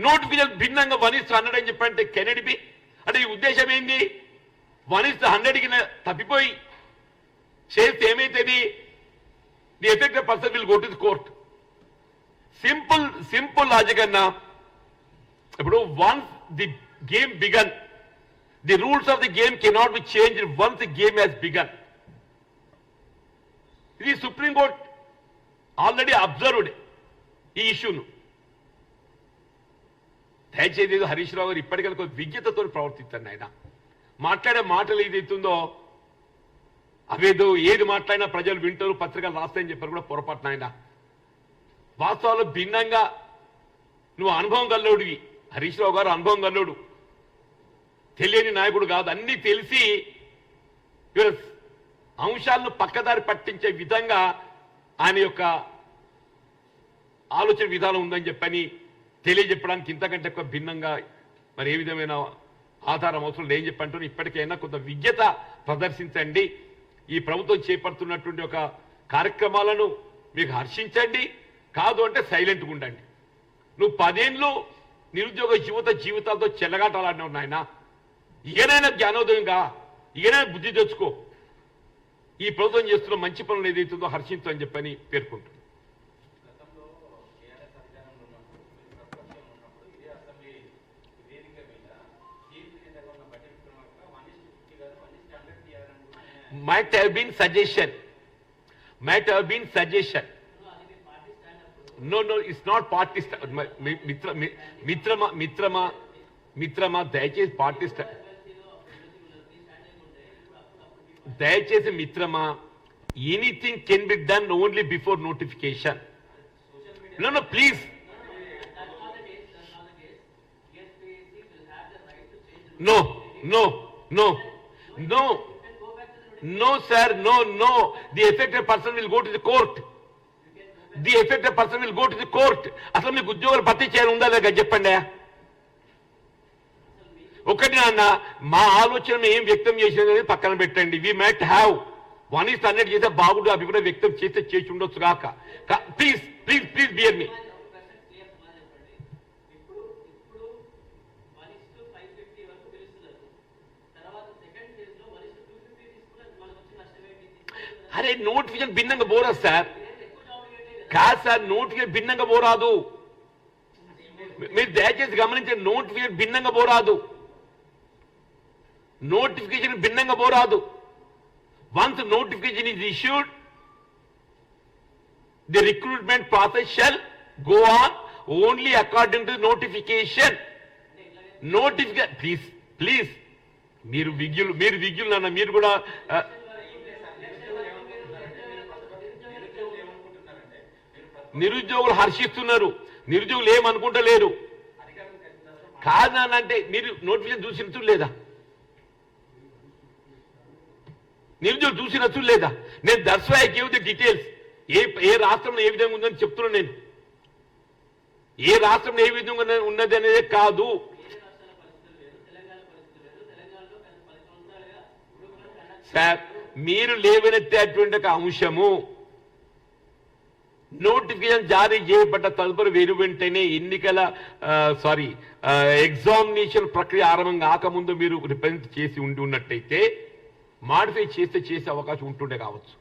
Notification భిన్నంగా 1:100 అని చెప్పంటే కెనడి బి అంటే ఈ ఉద్దేశం ఏంది? 1:100కి తప్పిపోయి చేస్తే ఏమైతుంది? The affected person will go to the court. Simple logic అన్నా. ఇప్పుడు once the game began, the rules of the game cannot be changed once the game has begun. ఇది సుప్రీంకోర్టు ఆల్రెడీ అబ్జర్వ్డ్ ఈ ఇష్యూను. దయచేసి హరీష్ రావు గారు ఇప్పటికీ విజ్ఞతతో ప్రవర్తించండి. ఆయన మాట్లాడే మాటలు ఏదైతుందో అవేదో ఏది మాట్లాడినా ప్రజలు వింటారు, పత్రికలు రాస్తాయని చెప్పారు కూడా పొరపాటున. ఆయన వాస్తవాలు భిన్నంగా నువ్వు అనుభవం గల్లోడివి. హరీష్ రావు గారు అనుభవం గల్లోడు, తెలియని నాయకుడు కాదు. అన్నీ తెలిసి అంశాలను పక్కదారి పట్టించే విధంగా ఆయన యొక్క ఆలోచన విధానం ఉందని చెప్పని తెలియజెప్పడానికి ఇంతకంటే ఎక్కువ భిన్నంగా మరి ఏ విధమైన ఆధారం అవసరం లేని చెప్పంటూ ఇప్పటికైనా కొంత విజ్ఞత ప్రదర్శించండి. ఈ ప్రభుత్వం చేపడుతున్నటువంటి ఒక కార్యక్రమాలను మీకు హర్షించండి, కాదు అంటే సైలెంట్గా ఉండండి. నువ్వు 10 ఏళ్ళు నిరుద్యోగ జీవితాలతో చెల్లగాటాలన్నావు నాయన. ఇకనైనా జ్ఞానోదయంగా ఇకనైనా బుద్ధి తెచ్చుకో. ఈ ప్రభుత్వం చేస్తున్న మంచి పనులు ఏదైతుందో హర్షించు అని చెప్పని పేర్కొంటున్నాను. Might have been suggestion. No, it's not party. మిత్రమా దయచేసి పార్టీ దయచేసి మిత్రమా, anything can be done only before notification. No, please. No, sir, no. The affected person will go to the court. అసలు మీకు ఉద్యోగాలు భర్తీ చేయాలి ఉందా లేదా చెప్పండి. ఒకటి నాన్న, మా ఆలోచన ఏం వ్యక్తం చేసినది పక్కన పెట్టండి. వి మైట్ హ్యావ్ 1:100 చేస్తే బాగుండు అభిప్రాయం వ్యక్తం చేసి ఉండొచ్చు కాక. Please bear me. అరే నోటిఫికేషన్ భిన్నంగా పోరాదు సార్. కాదు సార్, నోటిఫికేషన్ భిన్నంగా పోరాదు. మీరు దయచేసి గమనించండి, నోటిఫికేషన్ భిన్నంగా పోరాదు. Once notification is issued, the recruitment process shall go on only according to notification. Please మీరు విజ్ఞులు నాన్న. మీరు కూడా నిరుద్యోగులు హర్షిస్తున్నారు. నిరుద్యోగులు ఏమనుకుంటలేరు. కాదనంటే మీరు నోటిఫికేషన్ చూసినట్టు లేదా? నిరుద్యోగులు చూసినట్టు లేదా? నేను that's why I give the details. ఏ రాష్ట్రంలో ఏ విధంగా ఉందని చెప్తున్నాను నేను. ఏ రాష్ట్రంలో ఏ విధంగా ఉన్నది అనేది కాదు. సార్, మీరు లేవనెత్తేటువంటి ఒక అంశము నోటిఫికేషన్ జారీ చేయబడ్డ తదుపరి వెంటనే ఎగ్జామినేషన్ ప్రక్రియ ఆరంభం కాకముందు మీరు రిప్రజెంట్ చేసి ఉన్నట్టయితే మాడిఫై చేసే అవకాశం ఉంటుండే కావచ్చు.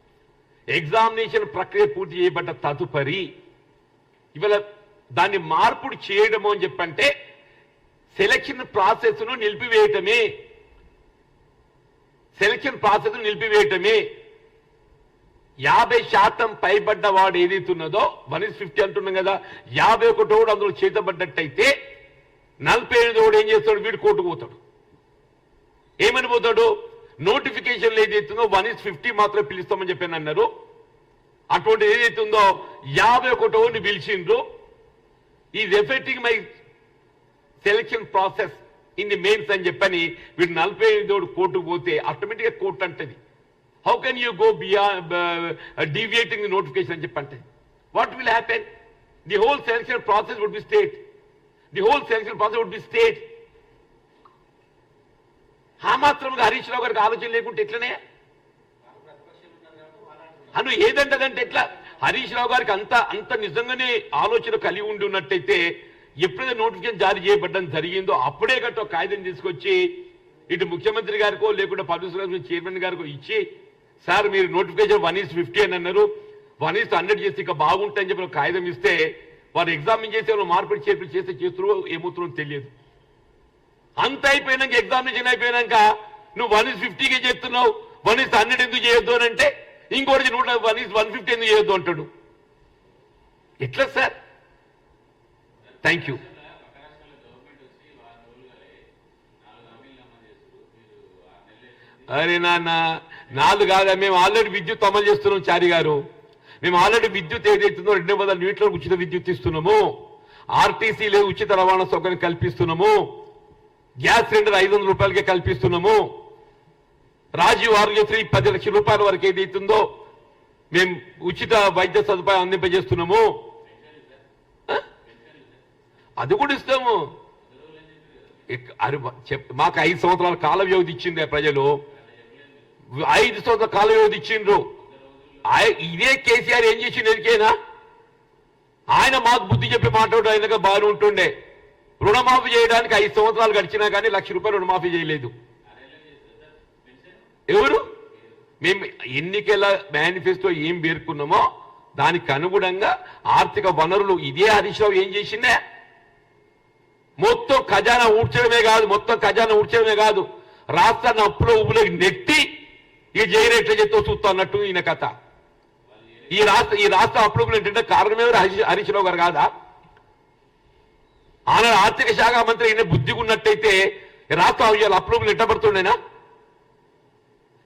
ఎగ్జామినేషన్ ప్రక్రియ పూర్తి చేయబడ్డ తదుపరి ఇవాళ దాన్ని మార్పుడు చేయడము అని చెప్పంటే సెలక్షన్ ప్రాసెస్ ను నిలిపివేయటమే. 50% పైబడ్డ వాడు ఏదైతున్నదో 1:50 అంటున్నాం కదా, 51 అందులో చేతబడ్డట్టయితే 48 ఏం చేస్తాడు? వీడు కోర్టుకు పోతాడు. ఏమని పోతాడు? నోటిఫికేషన్లు ఏదైతుందో 1:50 మాత్రం పిలుస్తామని చెప్పి అన్నారు. అటువంటి ఏదైతుందో 51 పిలిచిండ్రు. Is affecting my selection process in the mains అని చెప్పని వీడు 48 కోర్టుకు పోతే ఆటోమేటిక్గా కోర్టు అంటది, how can you go beyond deviating the notification అని చెప్పంటే what will happen? The whole selection process would be state. ఆ మాత్రంగా హరీష్ రావు గారికి ఆలోచన లేకుంటే ఎట్లనే అను ఏదంటదంటే ఎట్లా? హరీష్ రావు గారికి అంత నిజంగానే ఆలోచన కలిగి ఉండి ఉన్నట్టయితే ఎప్పుడైతే నోటిఫికేషన్ జారీ చేయబడ్డం జరిగిందో అప్పుడే గట్ట ఒక కాగితం తీసుకొచ్చి ఇటు ముఖ్యమంత్రి గారికో లేకుంటే పబ్లిక్ సర్వీస్ చైర్మన్ గారికో ఇచ్చి సార్ మీరు నోటిఫికేషన్ 1:50 అని అన్నారు 1:100 చేస్తే ఇంకా బాగుంటాయని చెప్పి ఒక కాగితం ఇస్తే వారు ఎగ్జామిన్ చేసి మార్పిడి చేర్పిడి చేస్తే చేస్తున్నారు ఏమవుతుందో తెలియదు. అంత అయిపోయినాక ఎగ్జామినేషన్ అయిపోయినాక నువ్వు 1:50కే చేస్తున్నావు 1:100 ఎందుకు చేయొద్దు అని అంటే ఇంకోటి 1:50 ఎందుకు చేయొద్దు అంటాడు. ఎట్లా సార్? Thank you. అరే నాన్న 4 కాదా, మేము ఆల్రెడీ విద్యుత్ అమలు చేస్తున్నాం చారి గారు. మేము ఆల్రెడీ విద్యుత్ ఏదైతుందో 200 యూనిట్లకు ఉచిత విద్యుత్ ఇస్తున్నాము. ఆర్టీసీలో ఉచిత రవాణా సౌకర్యం కల్పిస్తున్నాము. గ్యాస్ సిలిండర్ 500 రూపాయలకే కల్పిస్తున్నాము. రాజీవ్ ఆరోగ్యశ్రీ 10 లక్షల రూపాయల వరకు ఏదైతుందో మేము ఉచిత వైద్య సదుపాయం అందింపజేస్తున్నాము. అది కూడా ఇస్తాము. మాకు 5 సంవత్సరాల కాల వ్యవధి ఇచ్చింది ప్రజలు. 5 సంవత్సరాల కాల వ్యవధి ఇచ్చిండ్రు. ఇదే కేసీఆర్ ఏం చేసిండు ఎరికేనా? ఆయన మాకు బుద్ధి చెప్పి మాట్లాడు ఆయనగా బాగానే ఉంటుండే. రుణమాఫీ చేయడానికి 5 సంవత్సరాలు గడిచినా కానీ 1 లక్ష రూపాయలు రుణమాఫీ చేయలేదు. ఎవరు? మేము ఎన్నికల మేనిఫెస్టో ఏం పేర్కొన్నామో దానికి అనుగుణంగా ఆర్థిక వనరులు ఇదే హరీష్ రావు ఏం చేసిందే మొత్తం ఖజానా ఊడ్చడమే కాదు రాష్ట్రాన్ని అప్పులో ఉప్పులోకి నెట్టి ఈ జైరేట్ల చేతో చూస్తా అన్నట్టు ఈయన కథ. ఈ రాష్ట్ర అప్పులు ఏంటంటే కారణం ఎవరు? హరీష్ రావు గారు కాదా? ఆనాడు ఆర్థిక శాఖ మంత్రి ఈయన బుద్ధిగా ఉన్నట్టయితే రాష్ట్ర అప్పులు ఎట్టబడుతుండేనా?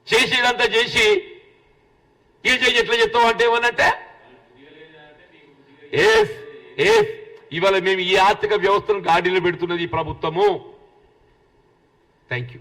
చేసేదంతా చేసి ఈ చేసి ఎట్లా చెప్తాం అంటే ఏమనంటే ఇవాళ మేము ఈ ఆర్థిక వ్యవస్థను గాడిలో పెడుతున్నది ఈ ప్రభుత్వము. Thank you.